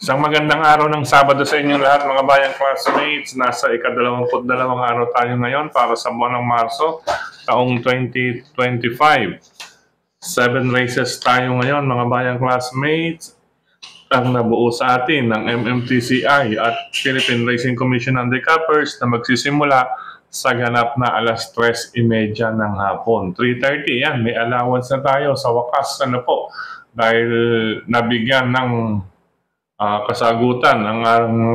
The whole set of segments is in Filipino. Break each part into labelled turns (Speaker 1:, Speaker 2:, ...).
Speaker 1: Isang magandang araw ng Sabado sa inyong lahat mga bayang classmates. Nasa ika-22 araw tayo ngayon para sa buwan ng Marso, taong 2025. 7 races tayo ngayon mga bayang classmates. Ang nabuo sa atin ng MMTCI at Philippine Racing Commission Handicappers na magsisimula sa ganap na alas 3:30 ng hapon. 3:30 yan, may allowance na tayo sa wakas po dahil nabigyan ng kasagutan ang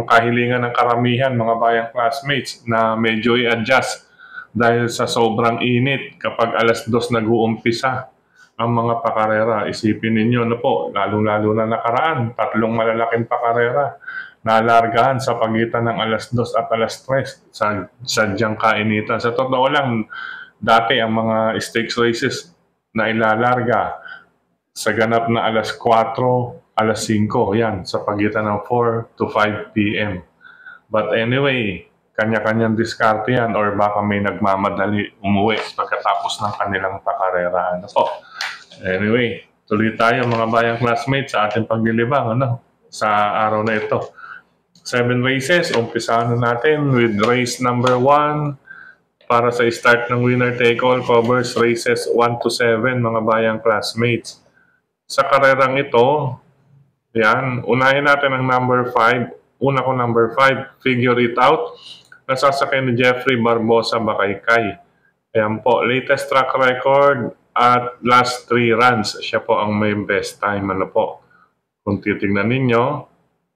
Speaker 1: kahilingan ng karamihan mga bayang classmates na medyo i-adjust dahil sa sobrang init kapag alas 2 nag-uumpisa ang mga pakarera. Isipin ninyo na po, lalo-lalo na nakaraan, 3 malalaking pakarera na alargahan sa pagitan ng alas 2 at alas 3 sa sadyang kainitan. Sa totoo lang, dati ang mga stakes races na ilalarga sa ganap na alas 4, alas 5, yan, sa pagitan ng 4 to 5 p.m. But anyway, kanya-kanyang diskarte yan or baka may nagmamadali umuwi pagkatapos ng kanilang pakarera. Anyway, tuloy tayo mga bayang classmates sa ating paglilibang sa araw na ito. 7 races, umpisahan na natin with race number 1 para sa start ng winner take all covers races 1 to 7 mga bayang classmates. Sa karerang ito, yan, unahin natin ang number 5. Una ko number 5, Figure It Out. Nasasakay ni Jeffrey Barbosa Bakaykay. Ayan po, latest track record at last 3 runs. Siya po ang may best time. Kung titignan ninyo,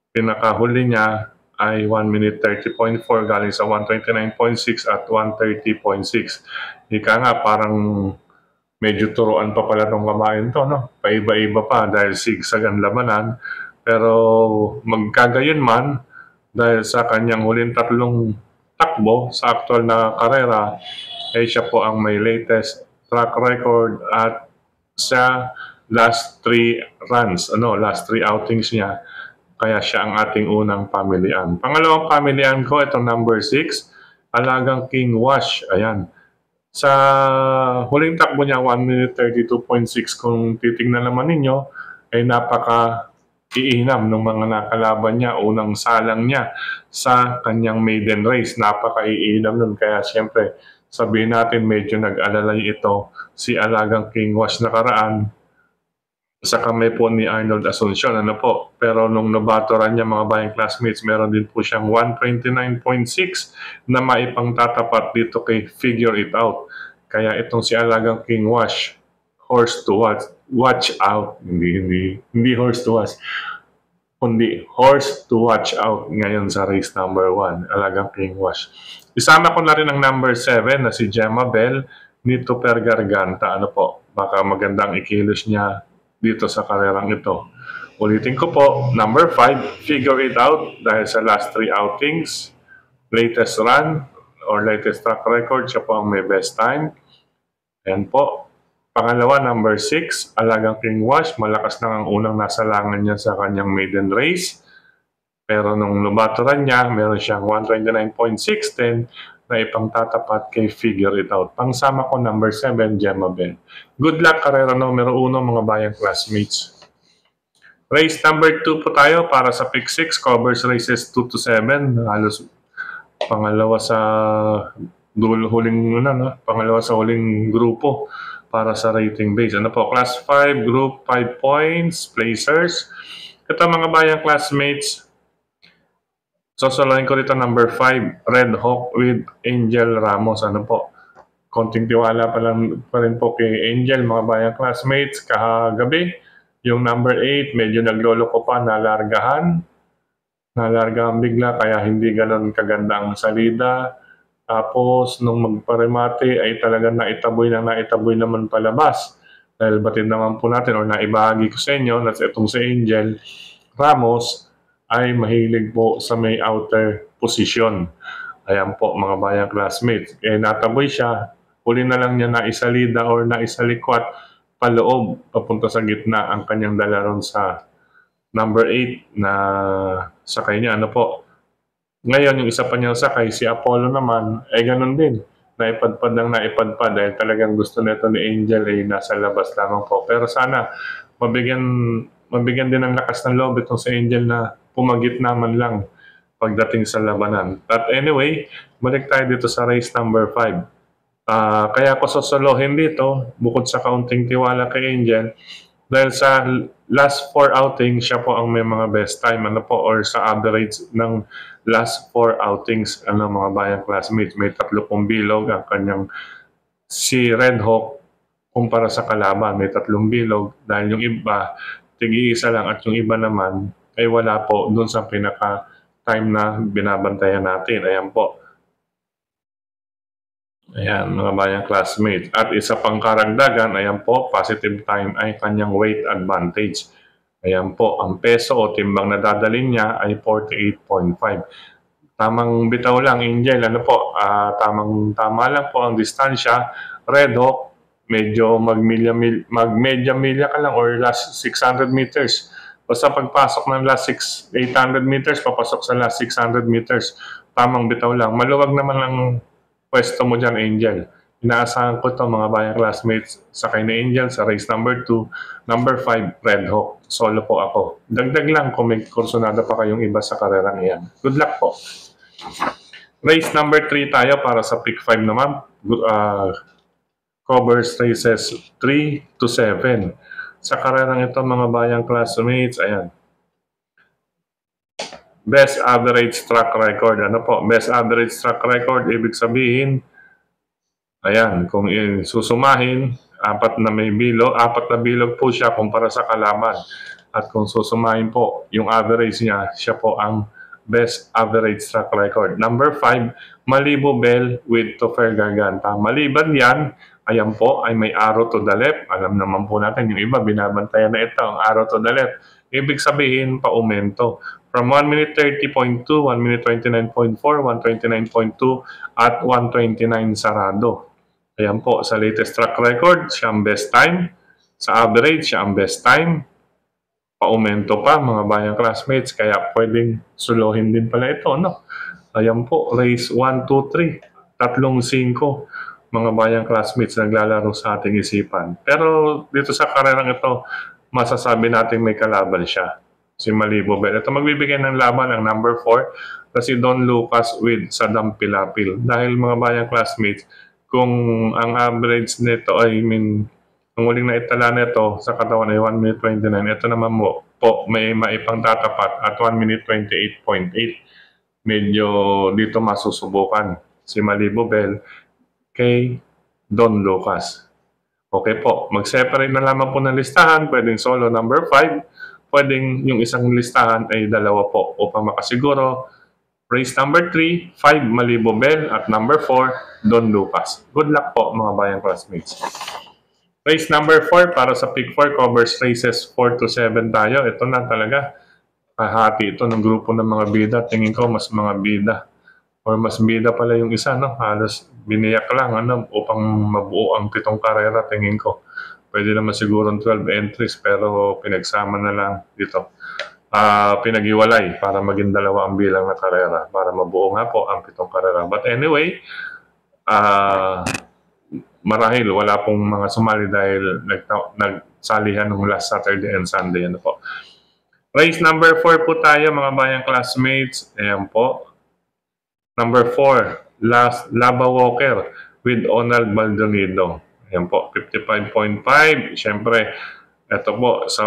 Speaker 1: pinakahuli niya ay 1 minute 30.4 galing sa 129.6 at 130.6. Ika nga, parang medyo turuan pa pala ng babaeng to, Paiba-iba pa dahil sigsag ang labanan. Pero magkagayon man, dahil sa kanyang huling 3 takbo sa aktual na karera, ay siya po ang may latest track record at sa last 3 runs, last 3 outings niya. Kaya siya ang ating unang pamilian. Pangalawang pamilian ko, itong number 6, Alagang King Wash. Ayan. Sa huling takbo niya, 1 minute 32.6, kung titignan naman ninyo, ay napaka-iinam ng mga nakalaban niya. Unang salang niya sa kanyang maiden race, napaka-iinam nun. Kaya siyempre, sabihin natin medyo nag-alalay ito si Alagang King Wash nakaraan sa kamay po ni Arnold Asuncion. Pero nung nabatoran niya mga bayang classmates, meron din po siyang 129.6 na maipangtatapat dito kay Figure It Out. Kaya itong si Alagang King Wash, horse to watch out. Hindi horse to watch, kundi horse to watch out ngayon sa race number 1, Alagang King Wash. Isama ko na rin ang number 7 na si Gemma Bell nito per Garganta. Baka magandang ikilos niya dito sa karerang ito. Ulitin ko po, number 5, Figure It Out, dahil sa last 3 outings, latest run or latest track record, siya po ang may best time. Ayan po. Pangalawa, number 6, Alagang King Wash, malakas na ang unang nasalangan niya sa kanyang maiden race. Pero nung nabatoran niya, meron siyang 129.610 na ipangtatapat kay Figure It Out. Pangsama ko number 7, Gemma Bell. Good luck, karera numero 1 mga bayang classmates. Race number 2 po tayo para sa pick 6, covers races 2 to 7. Halos pangalawa sa huling grupo para sa rating base. Class 5, group 5 points, placers. Ito mga bayang classmates, sosolain ko dito number 5, Red Hawk with Angel Ramos. Konting tiwala pa rin po kay Angel mga bayang classmates. Kahagabi, yung number 8, medyo nagloloko pa, nalargahan bigla, kaya hindi ganon kaganda ang salida. Tapos, nung magparemate, ay talagang naitaboy naman palabas. Dahil batid naman po natin, o naibahagi ko sa inyo, na itong si Angel Ramos ay mahilig po sa may outer position. Ayan po mga bayang classmates. Nataboy siya, huli na lang niya naisalida or naisalikwat paloob, papunta sa gitna ang kanyang dalaron sa number 8 na sakay niya. Ngayon, yung isa pa niyang sakay, si Apollo naman, ay ganun din. Naipadpad dahil talagang gusto nito ni Angel ay nasa labas lamang po. Pero sana, mabigyan din ng lakas ng loob itong si Angel na pumagit naman lang pagdating sa labanan. But anyway, balik tayo dito sa race number 5. Kaya ako sosolohin dito, bukod sa kaunting tiwala kay Angel, dahil sa last 4 outings, siya po ang may mga best time, or sa average ng last 4 outings, mga bayang classmates. May 30 bilog ang kanyang si Red Hawk kumpara sa kalaban. May 3 bilog dahil yung iba, tig-iisa lang at yung iba naman ay wala po dun sa pinaka-time na binabantayan natin. Ayan po. Ayan, mga bayang classmates. At isa pang karagdagan, ayan po, positive time ay kanyang weight advantage. Ayan po, ang peso o timbang na dadalhin niya ay 48.5. Tamang bitaw lang, Angel, tamang-tama lang po ang distansya. Red Hawk, medyo mag-media milya ka lang or last 600 meters. Basta pagpasok ng last 800 meters, papasok sa last 600 meters. Tamang bitaw lang. Maluwag naman ang pwesto mo dyan, Angel. Inaasahan ko to mga bayang classmates sa kay na Angel sa race number 2, number 5, Red Hawk. Solo po ako. Dagdag lang kung may kursunada pa kayong iba sa karerang iyan. Good luck po. Race number 3 tayo para sa pick 5 naman. Covers races 3 to 7. Sa karerang ito mga bayang classmates, ayan. Best average track record. Best average track record, ibig sabihin, ayan, kung susumahin, 4 na bilog po siya kumpara sa kalaban. At kung susumahin po, yung average niya, siya po ang best average track record. Number 5, Malibu Bell with Topher Garganta. Maliban yan, ayan po, ay may arrow to the left. Alam naman po natin, yung iba, binabantayan na ito, ang arrow to the left. Ibig sabihin, paumento. From 1 minute 30.2, 1 minute 29.4, 129.2, at 129 sarado. Ayan po, sa latest track record, siya ang best time. Sa average, siya ang best time. Paumento pa, mga bayang classmates, kaya pwedeng suluhin din pala ito, no? Ayan po, race 1, 2, 3, 3-5, mga bayang classmates naglalaro sa ating isipan. Pero dito sa karerang ito, masasabi natin may kalaban siya. Si Malibu Bell. Ito magbibigay ng laban ang number 4 na si Don Lucas with Saddam Pilapil. Dahil mga bayang classmates, kung ang average nito ay ang huling na itala nito sa katawan ay 1 minute 29, ito naman po may maipang tatapat at 1 minute 28.8. Medyo dito masusubukan si Malibu Bell kay Don Lucas. Okay po, mag-separate na lamang po ng listahan. Pwedeng solo number 5. Pwedeng yung isang listahan ay 2 po upang makasiguro. Race number 3, 5 Malibu Bell at number 4, Don Lucas. Good luck po mga bayang classmates. Race number 4 para sa pick 4 covers races 4 to 7 tayo. Ito na talaga. Kahati ito ng grupo ng mga bida. Tingin ko mas mga bida. Or mas bida pala yung isa, no? Halos biniyak lang upang mabuo ang 7 karera, tingin ko. Pwede naman siguro 12 entries pero pinagsama na lang dito. Pinag-iwalay para maging 2 ang bilang na karera para mabuo nga po ang 7 karera. But anyway, marahil wala pong mga sumali dahil nagsalihan ng last Saturday and Sunday. Po. Race number 4 po tayo mga bayang classmates. Ayan po. Number 4, Lava Walker with Onald Maldonado. Ayan po, 55.5. Siyempre, ito po, so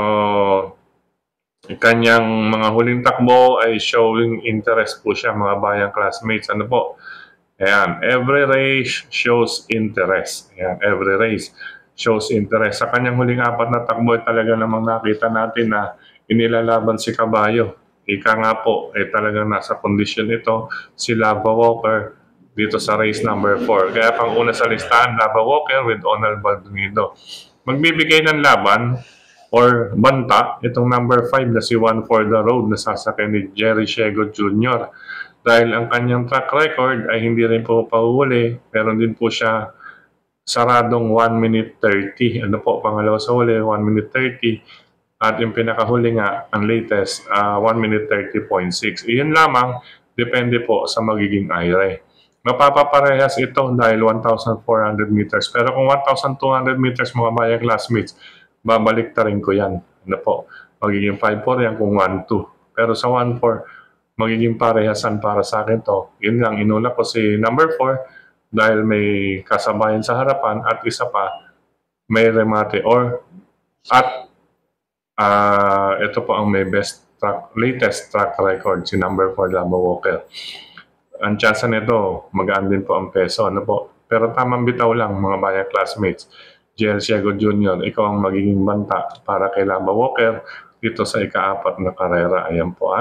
Speaker 1: kanyang mga huling takbo ay showing interest po siya, mga bayang classmates. Ayan, every race shows interest. Ayan, every race shows interest. Sa kanyang huling 4 na takbo, talaga namang nakita natin na inilalaban si Kabayo. Ika nga po, talagang nasa kondisyon ito, si Lava Walker, dito sa race number 4. Kaya pang una sa listahan, Lava Walker with Onald Maldonado. Magbibigay ng laban or banta itong number 5 na si One for the Road na sasakyan ni Jerry Shego Jr. Dahil ang kanyang track record ay hindi rin po pauhuli. Meron din po siya saradong 1 minute 30. Pangalawa sa huli, 1 minute 30. At yung pinakahuli nga, ang latest, 1 minute 30.6. Iyon lamang, depende po sa magiging IRA. Mapapaparehas ito dahil 1,400 meters. Pero kung 1,200 meters mga bayang classmates, babalik ta rin ko yan. Magiging 5-4 yan kung 1-2. Pero sa 1-4, magiging parehasan para sa akin to. Yun lang, inuna ko si number 4 dahil may kasabayan sa harapan at isa pa, may remate at ito po ang may latest track record, si number 4 Labo Walker. Ang tsansa nito, magaan din po ang peso. Ano po? Pero tamang bitaw lang mga bayang classmates. JL Ciego Jr., ikaw ang magiging banta para kay Labo Walker dito sa ika-4 na karera. Ayan po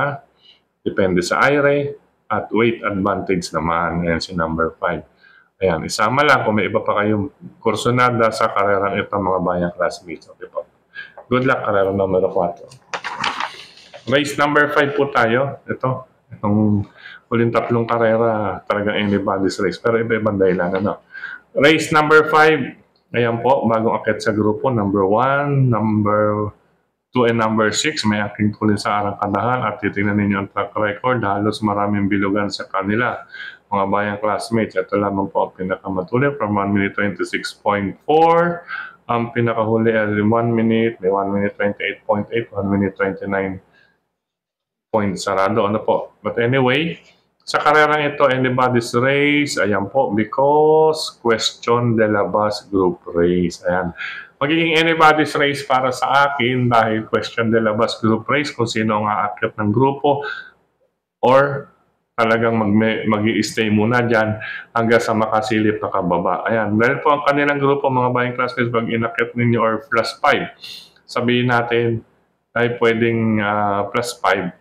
Speaker 1: Depende sa IRA at weight advantage naman. Ayan si number 5. Ayan, isama lang kung may iba pa kayong kursunada sa karerang ito mga bayang classmates. Okay po. Good luck, karera number 4. Race number 5 po tayo. Itong huling 3 karera, talagang anybody's race. Pero iba-ibang dahilan. Race number 5, ayan po, bagong akit sa grupo. Number 1, number 2, and number 6. May aking tuloy sa arangkadahan at titingnan ninyo ang track record. Halos maraming bilugan sa kanila. Mga bayang classmates, ito lamang po ang pinakamatuli from 1 minute 26.4. Ang pinakahuli ay 1 minute, may 1 minute 28.8, 1 minute 29 point sarado. Ano po? But anyway, sa karerang ito, anybody's race. Ayan po, because question de la bus group race. Ayan. Magiging anybody's race para sa akin dahil question de la bus group race kung sino ang aakyat ng grupo or talagang mag-i-stay muna dyan hanggang sa makasilip na kababa. Ayan. Dahil po ang kanilang grupo, mga bayang classmates, pag inakyat ninyo or plus 5, sabihin natin ay pwedeng plus 5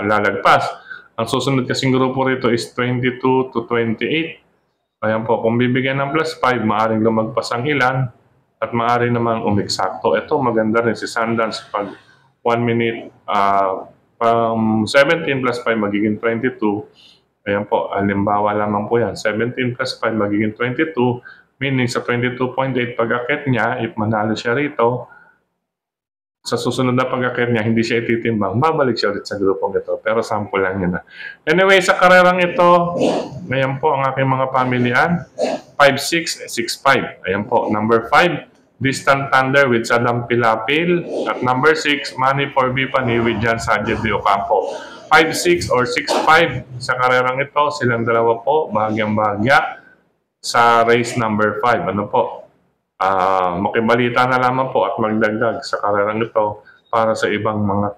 Speaker 1: lalagpas. Ang susunod kasing grupo rito is 22 to 28. Ayan po, kung bibigyan ng plus 5, maaaring lumagpas ang ilan at maaari namang umeksakto. Ito maganda rin si Sundance pag 1 minute, from 17 plus 5 magiging 22. Ayan po, halimbawa lamang po yan. 17 plus 5 magiging 22, meaning sa 22.8 pag-akit niya, if manalo siya rito, sa susunod na pag-akit niya, hindi siya ititimbang, babalik siya ulit sa grupong ito. Pero sample lang yun Anyway, sa karerang ito, ayan po ang aking mga pamilihan. 5-6, 6-5. Ayan po, number 5. Distant Thunder with Saddam Pilapil. At number 6, Money for Bipani with Jan Sanchez de Ocampo. 5-6 or 6-5 sa karerang ito. Silang dalawa po, bahagyang-bahagya sa race number 5. Ano po? Makibalita na lamang po at magdagdag sa karerang ito para sa ibang mga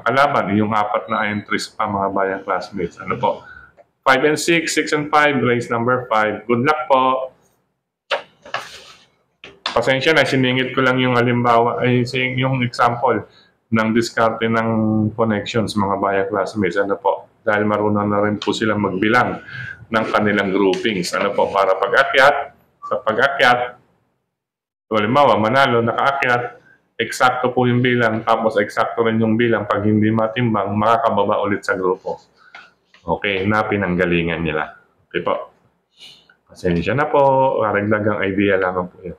Speaker 1: kalaban. Yung 4 na entries pa mga bayang classmates. Ano po? 5 and 6, 6 and 5, race number 5. Good luck po! Pasensya na, siningit ko lang yung halimbawa, yung example ng diskarte ng connections mga bayang classmates. Ano po? Dahil marunong na rin po silang magbilang ng kanilang groupings. Ano po? Para pag-akyat, sa pag-akyat, halimbawa, manalo, nakaakyat, eksakto po yung bilang, tapos eksakto rin yung bilang. Pag hindi matimbang, makakababa ulit sa grupo. Okay, na pinanggalingan nila. Okay po. Pasensya na po, karagdagang idea lamang po yun.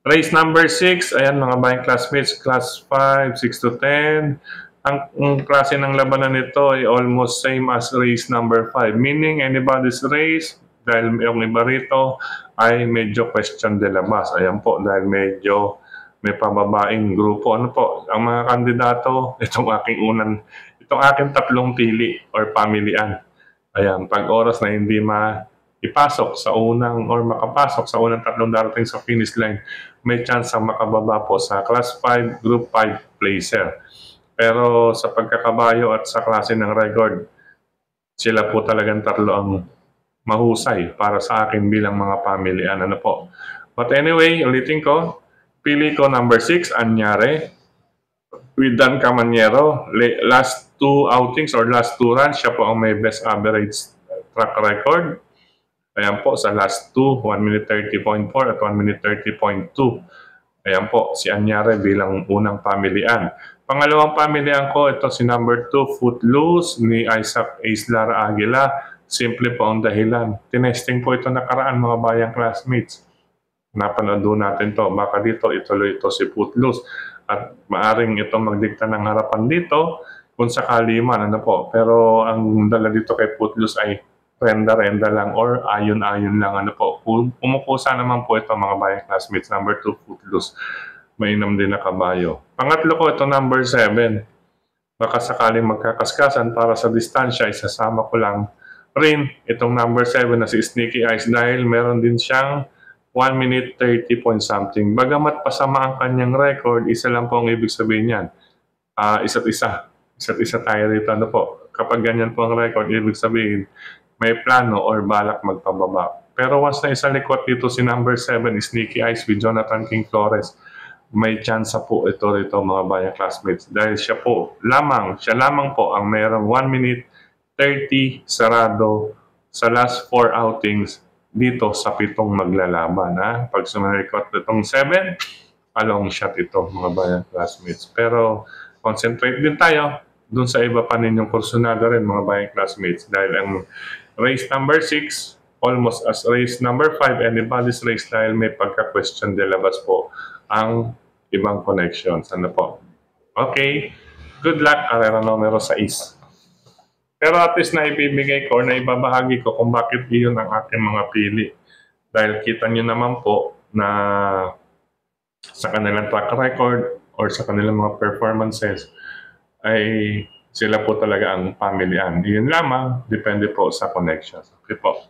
Speaker 1: Race number 6, ayan mga bayang classmates, class 5, 6 to 10. Ang klase ng labanan nito ay almost same as race number 5. Meaning, anybody's race, dahil yung iba rito ay medyo question de la bus. Ayan po, dahil medyo may pababaing grupo. Ano po, ang mga kandidato, itong aking 3 pili or pamilian. Ayan, pag oras na hindi ipasok sa unang or makapasok sa unang 3 darating sa finish line, may chance ang makababa po sa class 5, group 5 placer. Pero sa pagkakabayo at sa klase ng record, sila po talagang 3 ang mahusay para sa akin bilang mga pamilian. Ano po? But anyway, ulitin ko, pili ko number 6, Anyare, with Dan Camaniero. Last 2 outings or last 2 runs, siya po ang may best average track record. Ayan po, sa last 2, 1 minute 30.4 at 1 minute 30.2. Ayan po, si Anyare bilang unang pamilian. Pangalawang pamilian ko, ito si number 2, Footloose, ni Isaac Ace Lara Aguila. Simple po ang dahilan. Tinesting po ito nakaraan mga bayang classmates. Napanood natin to. Baka dito ituloy ito si Footloose. At maaring ito magdikta ng harapan dito kung sakali man. Ano po. Pero ang dala dito kay Footloose ay renda-renda lang or ayon-ayon lang. Ano po. Pumukusa naman po ito mga bayang classmates. Number 2, Footloose. mainam din na kabayo. Pangatlo ko, ito number 7. Baka sakaling magkakaskasan para sa distansya, isasama ko lang rin itong number 7 na si Sneaky Eyes dahil meron din siyang 1 minute 30 point something. Bagamat pasama ang kanyang record, isa lang po ang ibig sabihin niyan. Isa't isa tayo rito. Ano po? Kapag ganyan po ang record, ibig sabihin may plano or balak magpababa. Pero once na isalikot dito si number 7, Sneaky Eyes with Jonathan King Flores, may chance po ito rito mga bayang classmates. Dahil siya lamang po ang mayroong 1 minute 30 sarado sa last 4 outings dito sa 7 maglalaban. Pag sumalikot itong 7, long shot ito mga bayang classmates. Pero concentrate din tayo dun sa iba pa ninyong kursunada rin mga bayang classmates. Dahil ang race number 6, almost as race number 5, anybody's race dahil may pagka-question de labas po ang ibang connections. Ano po? Okay. Good luck, karera numero 6. Pero at least na ibibigay ko, na ibabahagi ko kung bakit iyon ang aking mga pili. Dahil kita nyo naman po na sa kanilang track record or sa kanilang mga performances ay sila po talaga ang pamilyan. Iyon lamang, depende po sa connections. Okay po.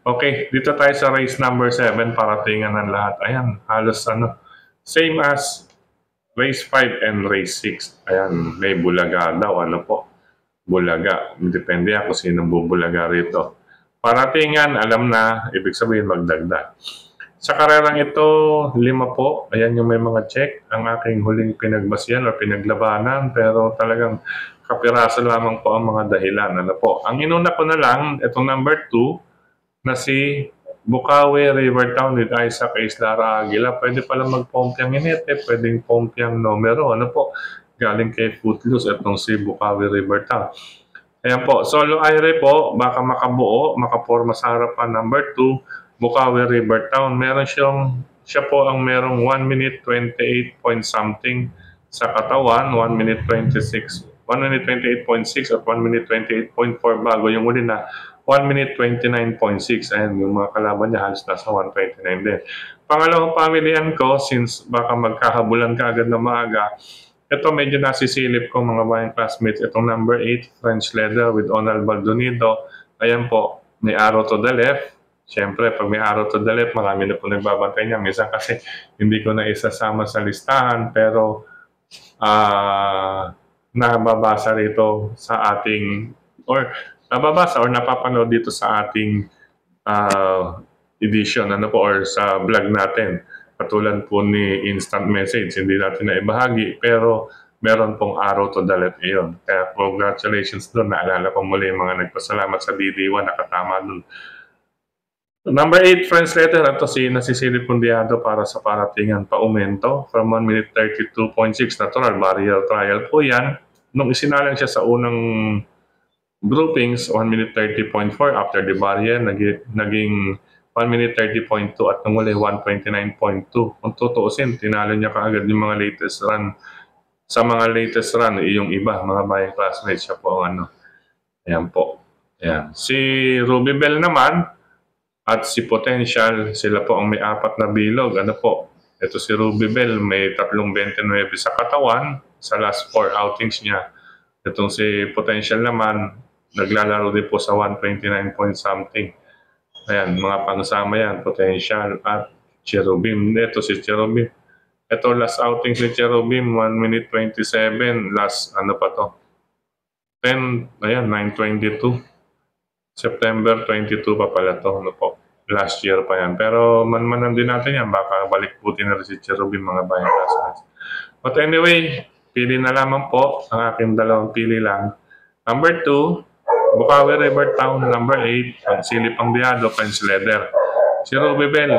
Speaker 1: Okay, dito tayo sa race number 7 para tingnan ng lahat. Ayan, halos same as race 5 and race 6. Ayan, may bulaga daw. Ano po? Bulaga. Depende ako sinong bubulaga rito. Paratingan, alam na, ibig sabihin magdagdag. Sa karerang ito, 5 po. Ayan yung may mga check. Ang aking huling pinagbasihan o pinaglabanan. Pero talagang kapiraso lamang po ang mga dahilan. Ano po? Ang inuna ko na lang, itong number 2, na si Bukawi Rivertown with Isaac Islara Aguila. Pwede pala magpompiang inete, pwedeng pompiang numero. Ano po? Galing kay Footloose itong si Bukawi Rivertown. Ayan po, solo Aire po, baka makabuo, makaporma sa harapan. Number 2, Bukawi Rivertown. Meron siya po ang merong 1 minute 28 point something sa katawan, 1 minute 26, 1 minute 28.6 at 1 minute 28.4 bago yung uli na 1 minute 29.6. Ayan, yung mga kalaban niya halos nasa 129 din. Pangalawang pamilihan ko, since baka magkahabulan ka agad na maaga, ito medyo nasisilip ko mga bayang classmates. Itong number 8, French Leather with Onal Baldonido. Ayan po, may arrow to the left. Siyempre, pag may arrow to the left, marami na po nagbabantay niya. Minsan kasi hindi ko na isasama sa listahan, pero nababasa rito sa ating, or nababasa or napapanood dito sa ating edition, ano po, or sa vlog natin. Katulad po ni instant message, hindi natin na ibahagi, pero meron pong arrow to the left iyon. Kaya congratulations doon. Naalala ko muli yung mga nagpasalamat sa DD1, nakatama doon. Number 8, French Letter. Ito si nasisilip pundiado para sa paratingan pa-aumento from 1 minute 32.6 natural barrier trial po yan. Nung isinalang siya sa unang groupings, 1 minute 30.4 after the barrier, naging 1 minute 30.2 at nung uli 129.2. Kung tutuusin, tinalo niya kaagad yung mga latest run. Sa mga latest run, yung iba, mga bayang classmates, siya po ang Ayan po. Ayan. Si Ruby Bell naman, at si Potential, sila po ang may 4 na bilog. Ano po? Ito si Ruby Bell, may 3.29 sa katawan sa last 4 outings niya. Itong si Potential naman, naglalaro din po sa 129 point something. Ayan, mga pangsama yan, Potential at Cherubim. Ito si Cherubim. Ito last outing si Cherubim, 1 minute 27. Last, ano pa to? 10, ayan, 9:22. September 22 pa pala to, ano po. Last year pa yan. Pero manmanan din natin yan. Baka balik putin na rin si Cherubim, mga bayang classmates. But anyway, pili na lamang po. Ang aking dalawang pili lang. Number 2, Bukawi Rivertown. Number 8, ang Silip ang Diado, French Leather. Si Ruby Bell,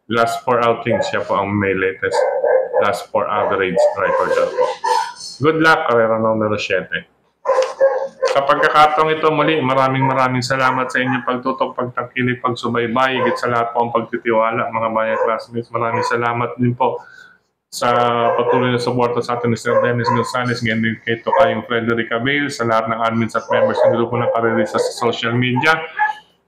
Speaker 1: last 4 outings, siya po ang may latest last 4 average record po. Good luck, karera numero 7. Sa pagkakataong ito muli, maraming salamat sa inyong pagtutok, pagtangkilik, pagsubaybay, higit sa lahat po ang pagtitiwala, mga bayang classmates. Maraming salamat din po sa patuloy na suporta sa atin ni Sir Dennis Gonzales, ganyan din kay Tokayong Frederick Abel, sa lahat ng admins at members ng grupo ng Karerista sa social media.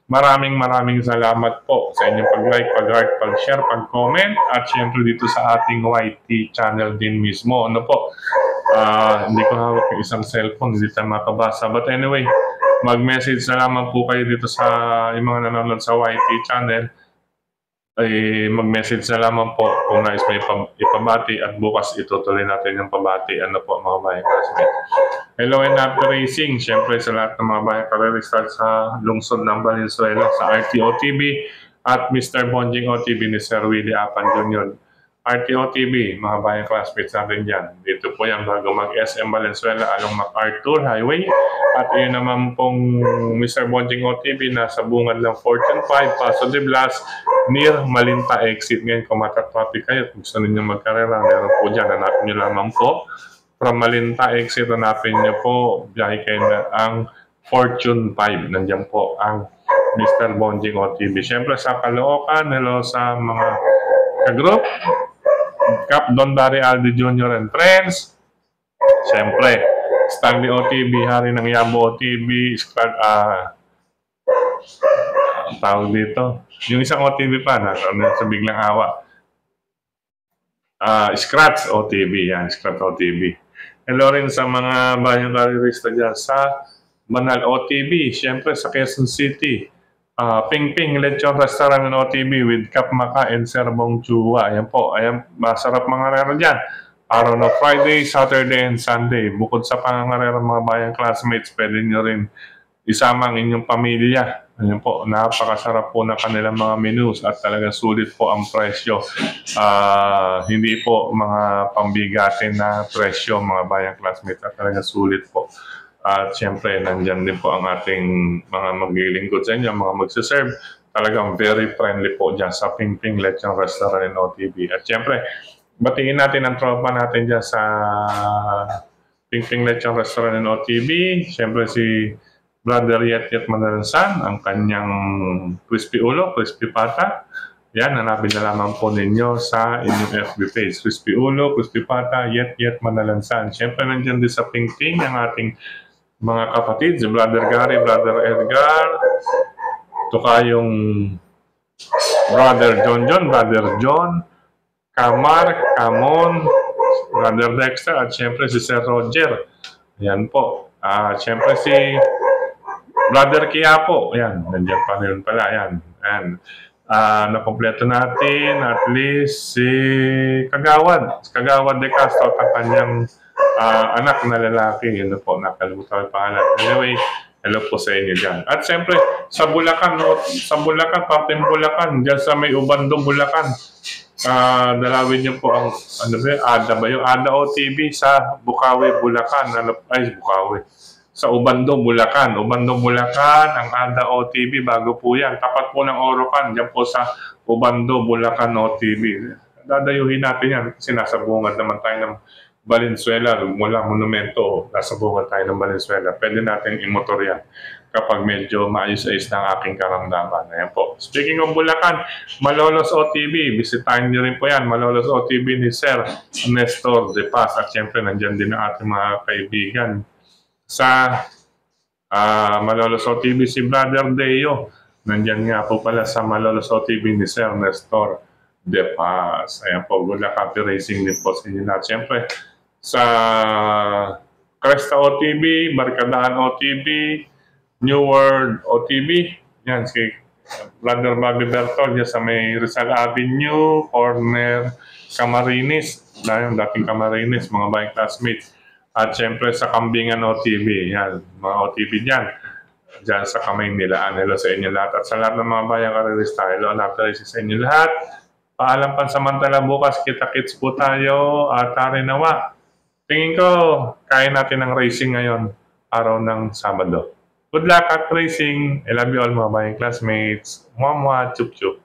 Speaker 1: Maraming salamat po sa inyong pag-like, pag-heart, pag-share, pag-comment, at syempre dito sa ating YT channel din mismo. Ano po, hindi ko hawak yung isang cellphone, hindi tayo makabasa. But anyway, mag-message na lamang po kayo dito sa yung mga nanonood sa YT channel. Ay mag-message na lamang po kung nais may ipabati at bukas itutuloy natin yung pabati. Ano po mga bayan classmates. Hello and happy racing. Siyempre sa lahat ng mga bayan karerestart sa lungsod ng Valenzuela sa RTO TV at Mr. Bonjing OTV ni Sir Willie Apan Jr. RTO TV, mga bayan classmates natin dyan. Dito po yan bago mag-SM Valenzuela along MacArthur Highway. At yun naman pong Mr. Bonjing OTV nasa bungad lang Fortune 5, Paso de Blas, near Malinta exit. Ngayon kung matatraffic kayo, kung gusto ninyo magkarera, meron po dyan. Hanapin nyo lamang po. From Malinta exit, hanapin nyo po. Biyahe kayo na ang Fortune 5. Nandiyan po ang Mr. Bonjing OTV. Siyempre sa Caloocan, hello sa mga kagroup. Cap Don Barry Aldi Jr. and Friends. Siyempre, Stanley OTV, Hari ng Yabo OTV, tawag dito. Yung isang OTV pa, sa biglang awa. Scratch OTV, yan, Scratch OTV. Hello rin sa mga bayang karerista dyan sa Banal OTV, siyempre sa Quezon City. Ping Ping Lechon Restaurant and OTV with Kap Maka and Serbong Chua. Ayan po, ayan, masarap mga rero dyan. Araw na Friday, Saturday, and Sunday. Bukod sa pangangarera mga bayang classmates, pwede nyo rin isama ang inyong pamilya. Ayan po, napakasarap po na kanilang mga menus at talagang sulit po ang presyo. Hindi po mga pambigatin na presyo mga bayang classmates at talagang sulit po. At syempre, nandyan din po ang ating mga maglilingkod sa inyo, mga magsaserve. Talagang very friendly po dyan sa Ping Ping Lechon Restaurant and OTV. At syempre, batingin natin ang tropa natin dyan sa Ping Ping Lechon Restaurant and OTV. Syempre si Brother Yet Manalansan, ang kanyang crispy ulo, crispy pata. Yan, hanapin na lamang po ninyo sa inyong FB page. Crispy ulo, crispy pata, Yet Manalansan. Syempre, nandyan din sa Ping Ping ang ating mga kapatid, si Brother Gary, Brother Edgar, tukayong Brother John, Brother John, Kamar, Kamon, Brother Dexter, at syempre si Sir Roger. Ayan po. Syempre si Brother Quiapo. Ayan, nandiyan pa rin pala. Ayan. Nakompleto natin at least si Kagawad de Castro at ang kanyang anak na lalaki. Yun po, nakalimutan ang pangalan. Anyway, hello po sa inyo dyan. At siyempre, sa Bulacan, parteng Bulacan, dyan sa may Ubando, Bulacan, dalawin niyo po ang, Ada OTV sa Bukawi, Bulacan. Bukawi. Sa Ubando, Bulacan. Ang Ada OTV, bago po yan. Tapat po ng Orocan, dyan po sa Ubando, Bulacan OTV. Dadayuhin natin yan kasi nasa bungad naman tayo ng Valenzuela, mula monumento, nasa bungad tayo ng Valenzuela. Pwede natin imotor yan kapag medyo maayos-ayos na ang aking karamdaman. Ayan po. Speaking of Bulacan, Malolos OTV, bisitahin niyo rin po yan. Malolos OTV ni Sir Nestor De Paz. At syempre, nandyan din ang ating mga kaibigan sa Malolos OTV, si Brother Deo. Nandyan nga po pala sa Malolos OTV ni Sir Nestor De Paz. Ayan po, good luck, happy racing din po sa inyo lahat. Siyempre, sa Cresta OTV, Barkadaan OTV, New World OTV, yan si Brother Bobby Bertol, yan sa may Rizal Avenue, corner Camarines, dahil dating Camarines, mga bayang classmates. At siyempre sa Kambingan OTV, yan, mga OTV dyan sa kamay nila. Hello sa inyo lahat. At sa lahat ng mga bayang karerista, hello, napalisi sa inyo lahat. Paalam pansamantala, bukas kita-kits po tayo at nawa. Tingin ko, kaya natin ang racing ngayon, araw ng Sabado. Good luck at racing. I love you all mga bayang classmates. Mwah mwah, chup chup.